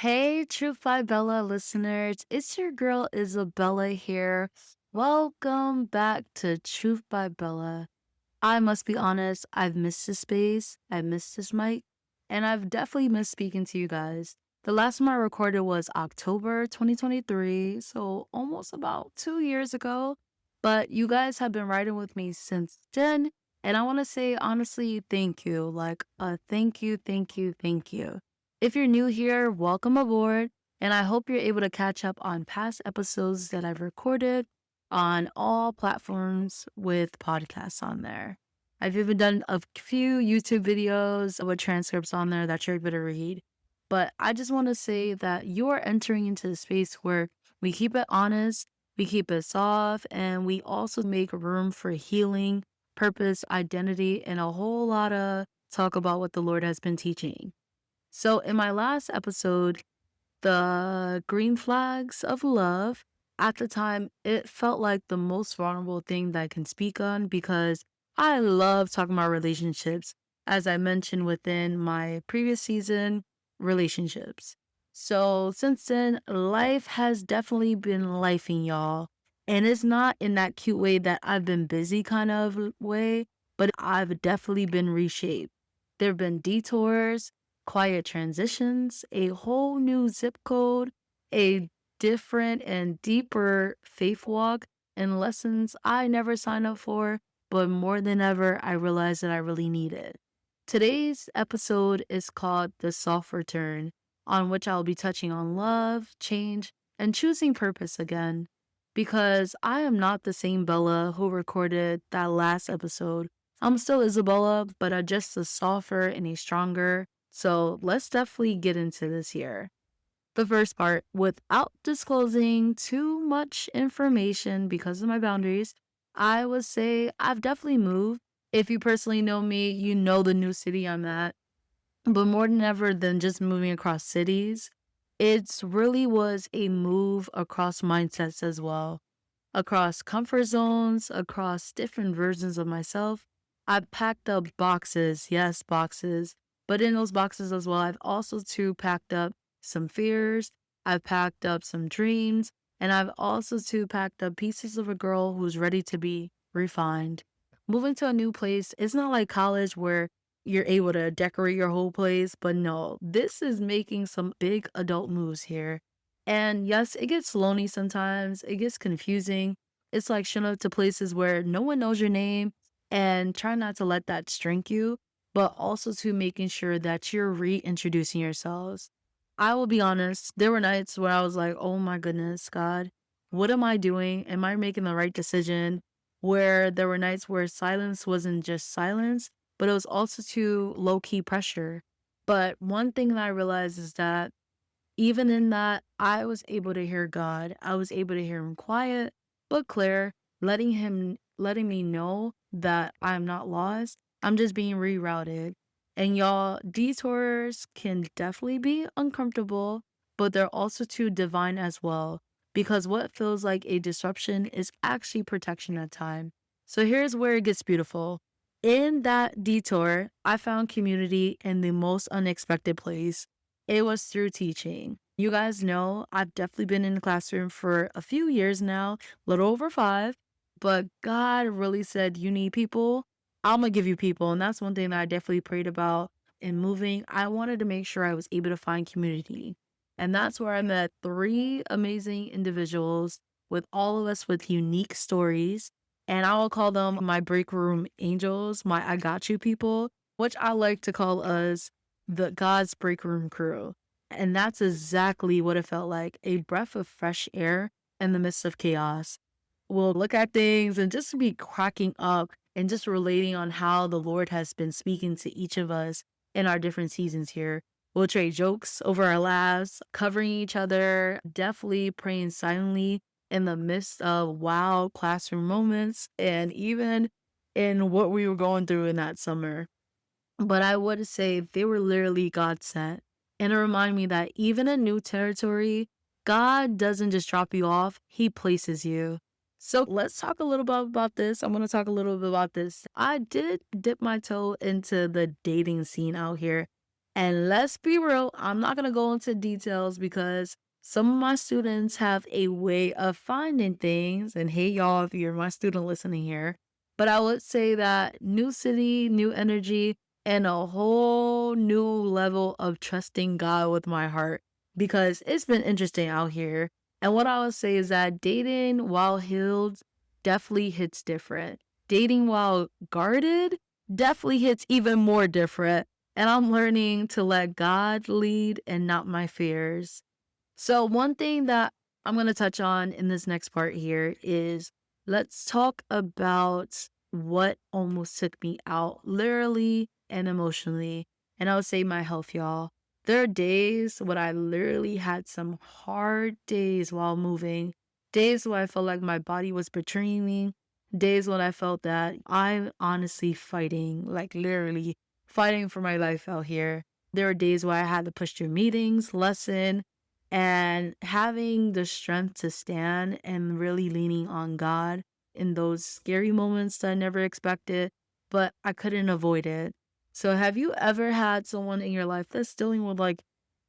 Hey, Truth by Bella listeners, it's your girl Isabella here. Welcome back to Truth by Bella. I must be honest, I've missed this space, I've missed this mic, and I've definitely missed speaking to you guys. The last time I recorded was October 2023, so almost about 2 years ago. But you guys have been riding with me since then, and I want to say honestly, thank you. Thank you, thank you, thank you. If you're new here, welcome aboard, and I hope you're able to catch up on past episodes that I've recorded on all platforms with podcasts on there. I've even done a few YouTube videos with transcripts on there that you're able to read. But I just want to say that you are entering into the space where we keep it honest, we keep it soft, and we also make room for healing, purpose, identity, and a whole lot of talk about what the Lord has been teaching. So, in my last episode, the green flags of love, at the time, it felt like the most vulnerable thing that I can speak on because I love talking about relationships, as I mentioned within my previous season, relationships. So since then, life has definitely been lifing, y'all. And it's not in that cute way that I've been busy kind of way, but I've definitely been reshaped. There have been detours, quiet transitions, a whole new zip code, a different and deeper faith walk, and lessons I never signed up for, but more than ever, I realized that I really need it. Today's episode is called The Soft Return, on which I'll be touching on love, change, and choosing purpose again. Because I am not the same Bella who recorded that last episode. I'm still Isabella, but I'm just a softer and a stronger. So let's definitely get into this here. The first part, without disclosing too much information because of my boundaries, I would say I've definitely moved. If you personally know me, you know the new city I'm at. But more than ever than just moving across cities, it's really was a move across mindsets as well, across comfort zones, across different versions of myself. I've packed up boxes, yes, boxes, but in those boxes as well, I've also too packed up some fears, I've packed up some dreams, and I've also too packed up pieces of a girl who's ready to be refined. Moving to a new place, it's not like college where you're able to decorate your whole place, but no, this is making some big adult moves here. And yes, it gets lonely sometimes. It gets confusing. It's like showing up to places where no one knows your name and try not to let that shrink you, but also to making sure that you're reintroducing yourselves. I will be honest, there were nights where I was like, oh my goodness, God, what am I doing? Am I making the right decision? Where there were nights where silence wasn't just silence, but it was also too low key pressure. But one thing that I realized is that even in that, I was able to hear God. I was able to hear him quiet but clear, letting me know that I'm not lost. I'm just being rerouted. And y'all, detours can definitely be uncomfortable, but they're also too divine as well. Because what feels like a disruption is actually protection at time. So here's where it gets beautiful. In that detour, I found community in the most unexpected place. It was through teaching. You guys know I've definitely been in the classroom for a few years now, little over 5, but God really said, you need people. I'm gonna give you people. And that's one thing that I definitely prayed about in moving. I wanted to make sure I was able to find community. And that's where I met 3 amazing individuals with all of us with unique stories. And I will call them my break room angels, my I got you people, which I like to call us the God's break room crew. And that's exactly what it felt like, a breath of fresh air in the midst of chaos. We'll look at things and just be cracking up and just relating on how the Lord has been speaking to each of us in our different seasons here. We'll trade jokes over our laughs, covering each other, definitely praying silently in the midst of wild classroom moments and even in what we were going through in that summer. But I would say they were literally God sent. And it reminded me that even in new territory, God doesn't just drop you off, He places you. So let's talk a little bit about this. I'm going to talk a little bit about this. I did dip my toe into the dating scene out here. And let's be real, I'm not going to go into details because some of my students have a way of finding things. And hey, y'all, if you're my student listening here, but I would say that new city, new energy, and a whole new level of trusting God with my heart because it's been interesting out here. And what I would say is that dating while healed definitely hits different. Dating while guarded definitely hits even more different, and I'm learning to let God lead and not my fears. So, one thing that I'm going to touch on in this next part here is let's talk about what almost took me out, literally and emotionally. And I would say my health, y'all. There are days when I literally had some hard days while moving, days where I felt like my body was betraying me, days when I felt that I'm honestly fighting, like literally fighting for my life out here. There are days where I had to push through meetings, lesson, and having the strength to stand and really leaning on God in those scary moments that I never expected, but I couldn't avoid it. So, have you ever had someone in your life that's dealing with like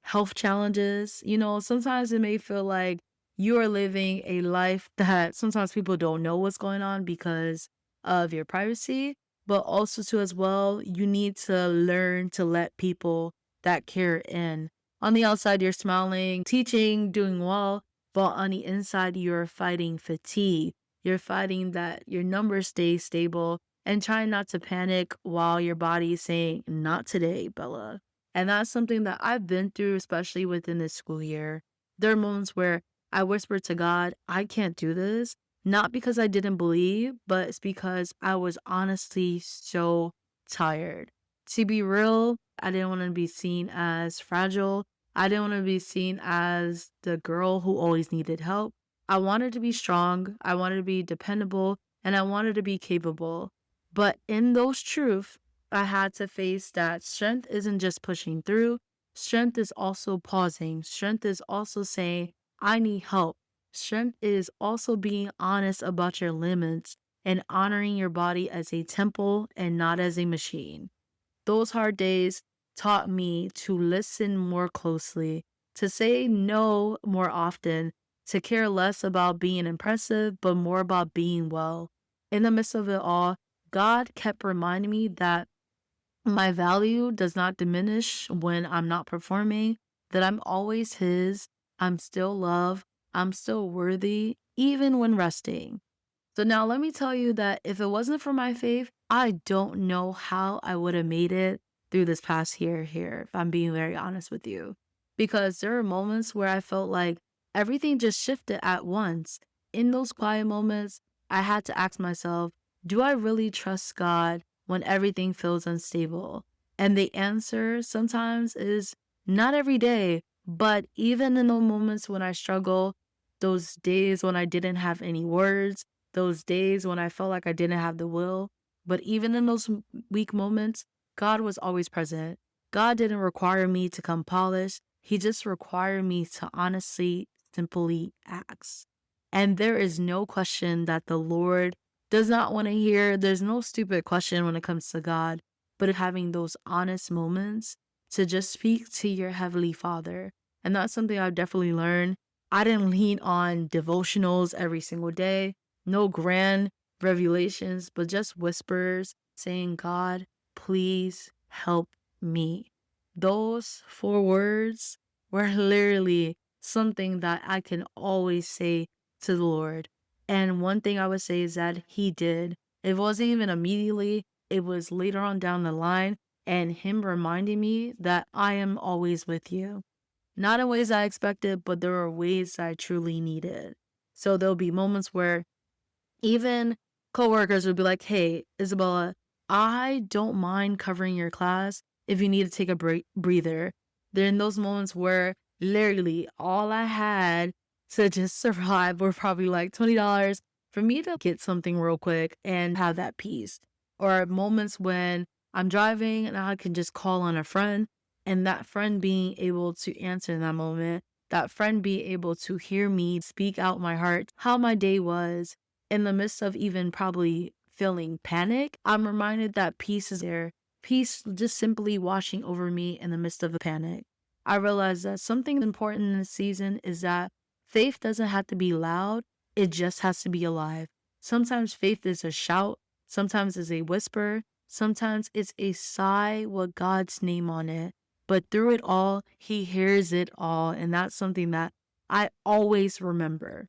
health challenges? You know, sometimes it may feel like you are living a life that sometimes people don't know what's going on because of your privacy, but also, too, as well, you need to learn to let people that care in. On the outside, you're smiling, teaching, doing well, but on the inside, you're fighting fatigue. You're fighting that your numbers stay stable and trying not to panic while your body is saying, not today, Bella. And that's something that I've been through, especially within this school year. There are moments where I whispered to God, I can't do this. Not because I didn't believe, but it's because I was honestly so tired. To be real, I didn't want to be seen as fragile. I didn't want to be seen as the girl who always needed help. I wanted to be strong, I wanted to be dependable, and I wanted to be capable. But in those truths, I had to face that strength isn't just pushing through, strength is also pausing, strength is also saying, I need help. Strength is also being honest about your limits and honoring your body as a temple and not as a machine. Those hard days taught me to listen more closely, to say no more often, to care less about being impressive, but more about being well. In the midst of it all, God kept reminding me that my value does not diminish when I'm not performing, that I'm always His, I'm still loved, I'm still worthy, even when resting. So now let me tell you that if it wasn't for my faith, I don't know how I would have made it through this past year here, if I'm being very honest with you. Because there are moments where I felt like everything just shifted at once. In those quiet moments, I had to ask myself, do I really trust God when everything feels unstable? And the answer sometimes is not every day, but even in those moments when I struggle, those days when I didn't have any words, those days when I felt like I didn't have the will. But even in those weak moments, God was always present. God didn't require me to come polished. He just required me to honestly, simply ask. And there is no question that the Lord does not want to hear. There's no stupid question when it comes to God, but having those honest moments to just speak to your Heavenly Father. And that's something I've definitely learned. I didn't lean on devotionals every single day, no grand revelations, but just whispers saying, God, please help me. Those 4 words were literally something that I can always say to the Lord. And one thing I would say is that He did. It wasn't even immediately, it was later on down the line, and Him reminding me that I am always with you. Not in ways I expected, but there are ways I truly needed. So there'll be moments where even coworkers would be like, "Hey, Isabella, I don't mind covering your class if you need to take a breather." They're in those moments where literally all I had to just survive were probably like $20 for me to get something real quick and have that peace. Or moments when I'm driving and I can just call on a friend and that friend being able to answer in that moment, that friend being able to hear me speak out my heart, how my day was, in the midst of even probably feeling panic, I'm reminded that peace is there. peace just simply washing over me in the midst of a panic. I realized that something important in this season is that faith doesn't have to be loud, it just has to be alive. Sometimes faith is a shout, sometimes it's a whisper, sometimes it's a sigh with God's name on it. But through it all, He hears it all. And that's something that I always remember.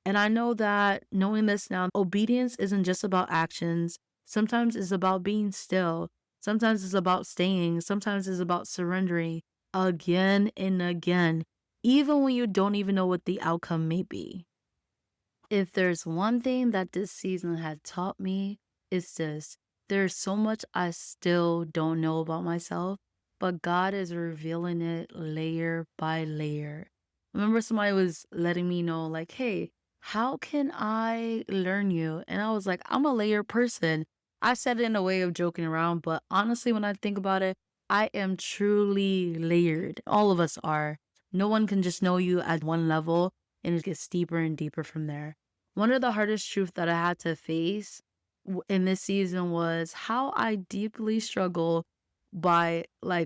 And I know that knowing this now, obedience isn't just about actions. Sometimes it's about being still. Sometimes it's about staying. Sometimes it's about surrendering again and again, even when you don't even know what the outcome may be. If there's one thing that this season had taught me, it's this. There's so much I still don't know about myself, but God is revealing it layer by layer. Remember, somebody was letting me know, like, hey, how can I learn you? And I was like, I'm a layer person. I said it in a way of joking around, but honestly, when I think about it, I am truly layered. All of us are. No one can just know you at one level, and it gets deeper and deeper from there. One of the hardest truths that I had to face in this season was how I deeply struggle by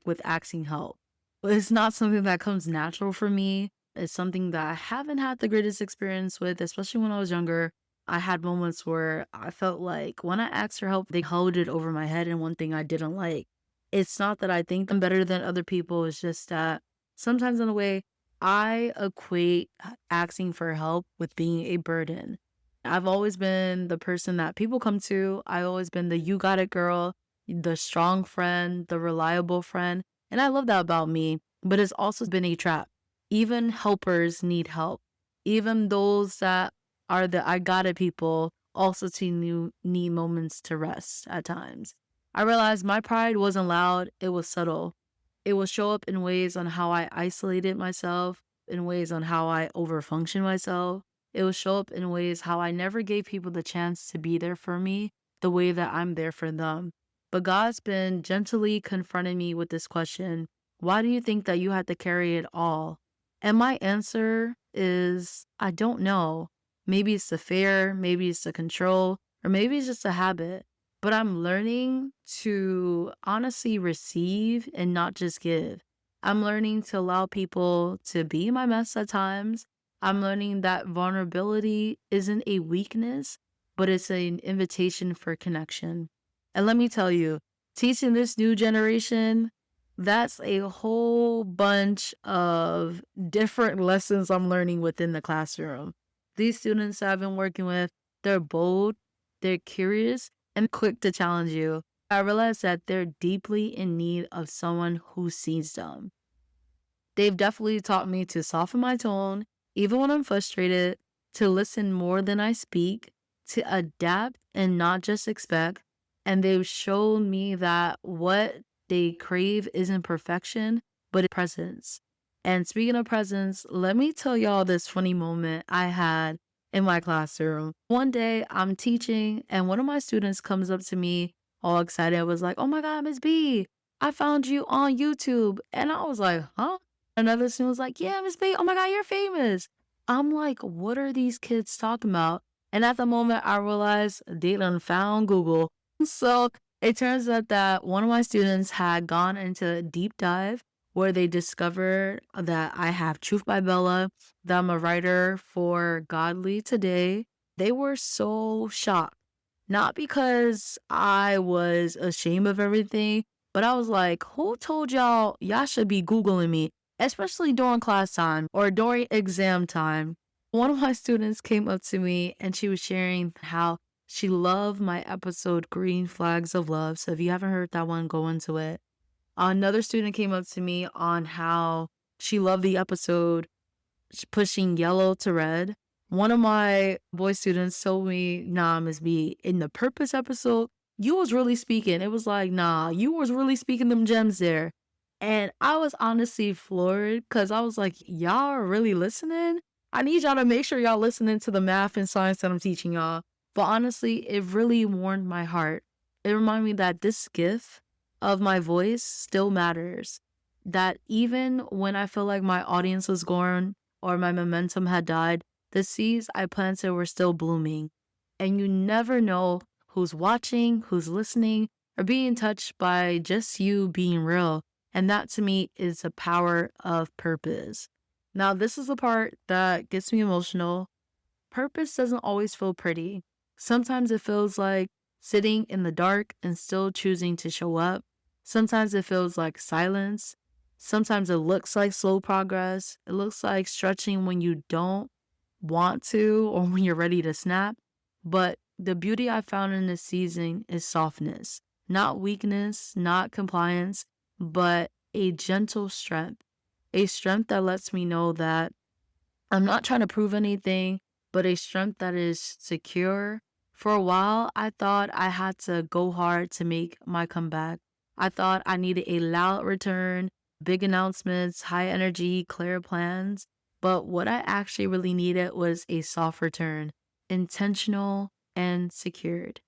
with asking help. But it's not something that comes natural for me. It's something that I haven't had the greatest experience with, especially when I was younger. I had moments where I felt like when I asked for help, they held it over my head. And one thing I didn't like, it's not that I think I'm better than other people. It's just that sometimes, in a way, I equate asking for help with being a burden. I've always been the person that people come to. I've always been the you got it girl, the strong friend, the reliable friend. And I love that about me, but it's also been a trap. Even helpers need help. Even those that are the I got it people also need moments to rest at times. I realized my pride wasn't loud, it was subtle. It will show up in ways on how I isolated myself, in ways on how I overfunction myself. It will show up in ways how I never gave people the chance to be there for me the way that I'm there for them. But God's been gently confronting me with this question: why do you think that you had to carry it all? And my answer is I don't know. Maybe it's the fear, maybe it's the control, or maybe it's just a habit. But I'm learning to honestly receive and not just give. I'm learning to allow people to be my mess at times. I'm learning that vulnerability isn't a weakness, but it's an invitation for connection. And let me tell you, teaching this new generation, that's a whole bunch of different lessons I'm learning within the classroom. These students I've been working with, they're bold, they're curious, and quick to challenge you. I realize that they're deeply in need of someone who sees them. They've definitely taught me to soften my tone, even when I'm frustrated, to listen more than I speak, to adapt and not just expect. And they've shown me that what they crave isn't perfection, but presence. And speaking of presence, let me tell y'all this funny moment I had in my classroom. One day I'm teaching, and one of my students comes up to me all excited, was like, "Oh my God, Miss B, I found you on YouTube." And I was like, huh? Another student was like, "Yeah, Miss B, oh my God, you're famous." I'm like, what are these kids talking about? And at the moment, I realized they done found Google. So it turns out that one of my students had gone into a deep dive where they discovered that I have Truth by Bella, that I'm a writer for Godly Today. They were so shocked. Not because I was ashamed of everything, but I was like, who told y'all should be Googling me, especially during class time or during exam time? One of my students came up to me and she was sharing how she loved my episode Green Flags of Love. So if you haven't heard that one, go into it. Another student came up to me on how she loved the episode Pushing Yellow to Red. One of my boy students told me, nah, Miss B, in the purpose episode, you was really speaking. It was like, nah, you was really speaking them gems there. And I was honestly floored because I was like, y'all are really listening? I need y'all to make sure y'all listening to the math and science that I'm teaching y'all. But honestly, it really warmed my heart. It reminded me that this gift of my voice still matters. That even when I feel like my audience was gone or my momentum had died, the seeds I planted were still blooming. And you never know who's watching, who's listening, or being touched by just you being real. And that to me is the power of purpose. Now, this is the part that gets me emotional. Purpose doesn't always feel pretty. Sometimes it feels like sitting in the dark and still choosing to show up. Sometimes it feels like silence. Sometimes it looks like slow progress. It looks like stretching when you don't want to or when you're ready to snap. But the beauty I found in this season is softness, not weakness, not compliance, but a gentle strength, a strength that lets me know that I'm not trying to prove anything, but a strength that is secure. For a while, I thought I had to go hard to make my comeback. I thought I needed a loud return, big announcements, high energy, clear plans. But what I actually really needed was a soft return, intentional and secured.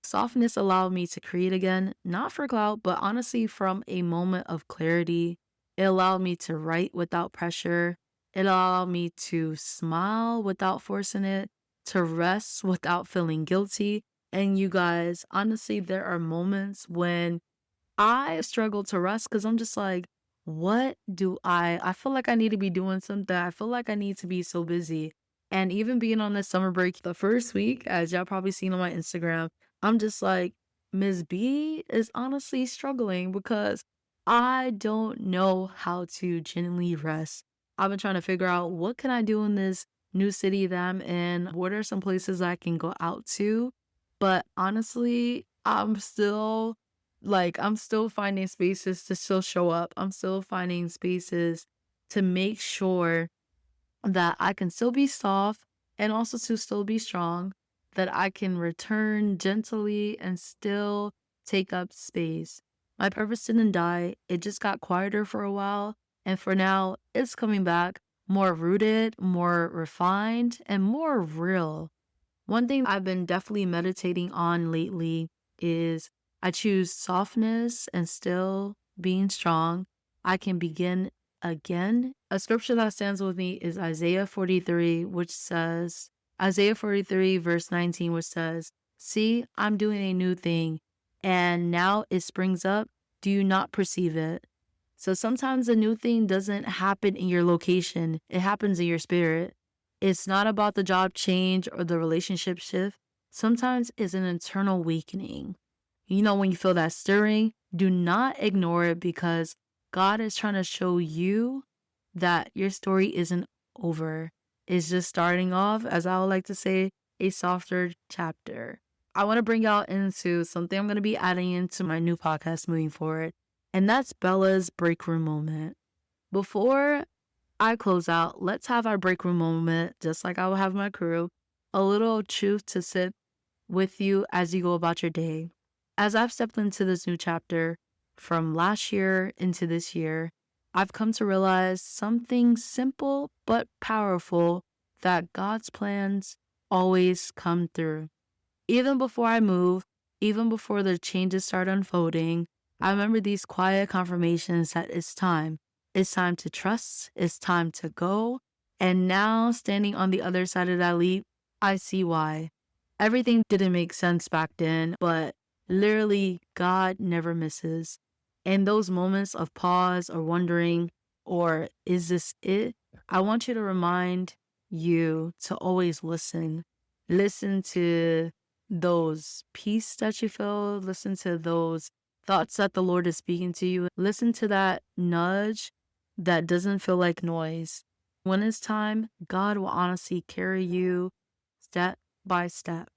Softness allowed me to create again, not for clout, but honestly from a moment of clarity. It allowed me to write without pressure. It allowed me to smile without forcing it, to rest without feeling guilty. And you guys, honestly, there are moments when I struggle to rest because I'm just like, what do I feel like I need to be doing something. I feel like I need to be so busy. And even being on this summer break, the first week, as y'all probably seen on my Instagram, I'm just like, Ms. B is honestly struggling because I don't know how to genuinely rest. I've been trying to figure out what can I do in this new city that I'm in? What are some places I can go out to? But honestly, I'm still finding spaces to still show up. I'm still finding spaces to make sure that I can still be soft and also to still be strong, that I can return gently and still take up space. My purpose didn't die, it just got quieter for a while. And for now, it's coming back more rooted, more refined, and more real. One thing I've been definitely meditating on lately is I choose softness and still being strong. I can begin again. A scripture that stands with me is Isaiah 43, verse 19, which says, See, I'm doing a new thing, and now it springs up. Do you not perceive it? So sometimes a new thing doesn't happen in your location, it happens in your spirit. It's not about the job change or the relationship shift. Sometimes it's an internal weakening. You know, when you feel that stirring, do not ignore it because God is trying to show you that your story isn't over. It's just starting off, as I would like to say, a softer chapter. I want to bring y'all into something I'm going to be adding into my new podcast moving forward, and that's Bella's break room moment. Before I close out, let's have our break room moment, just like I will have my crew, a little truth to sit with you as you go about your day. As I've stepped into this new chapter from last year into this year, I've come to realize something simple but powerful, that God's plans always come through. Even before I move, even before the changes start unfolding, I remember these quiet confirmations that it's time. It's time to trust. It's time to go. And now, standing on the other side of that leap, I see why. Everything didn't make sense back then, but literally, God never misses. In those moments of pause or wondering, or is this it? I want you to remind you to always listen. Listen to those peace that you feel, listen to those thoughts that the Lord is speaking to you. Listen to that nudge that doesn't feel like noise. When it's time, God will honestly carry you step by step.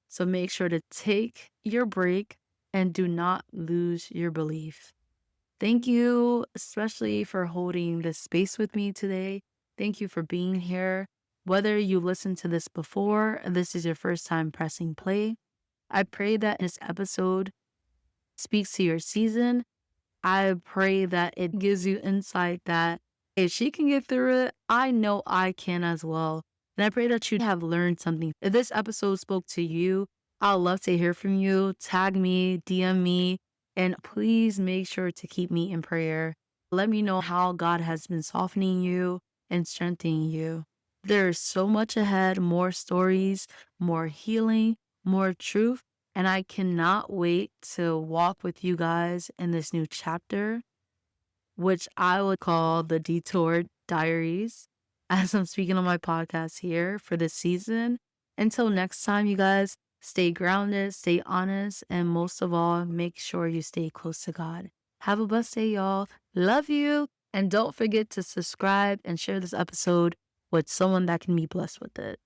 So make sure to take your break and do not lose your belief. Thank you, especially for holding this space with me today. Thank you for being here. Whether you listened to this before, and this is your first time pressing play, I pray that this episode speaks to your season. I pray that it gives you insight that if she can get through it, I know I can as well. And I pray that you have learned something. If this episode spoke to you, I'd love to hear from you. Tag me, DM me, and please make sure to keep me in prayer. Let me know how God has been softening you and strengthening you. There is so much ahead, more stories, more healing, more truth, And I cannot wait to walk with you guys in this new chapter, which I would call the Detour Diaries, as I'm speaking on my podcast here for this season. Until next time, you guys, stay grounded, stay honest, and most of all, make sure you stay close to God. Have a blessed day, y'all. Love you. And don't forget to subscribe and share this episode with someone that can be blessed with it.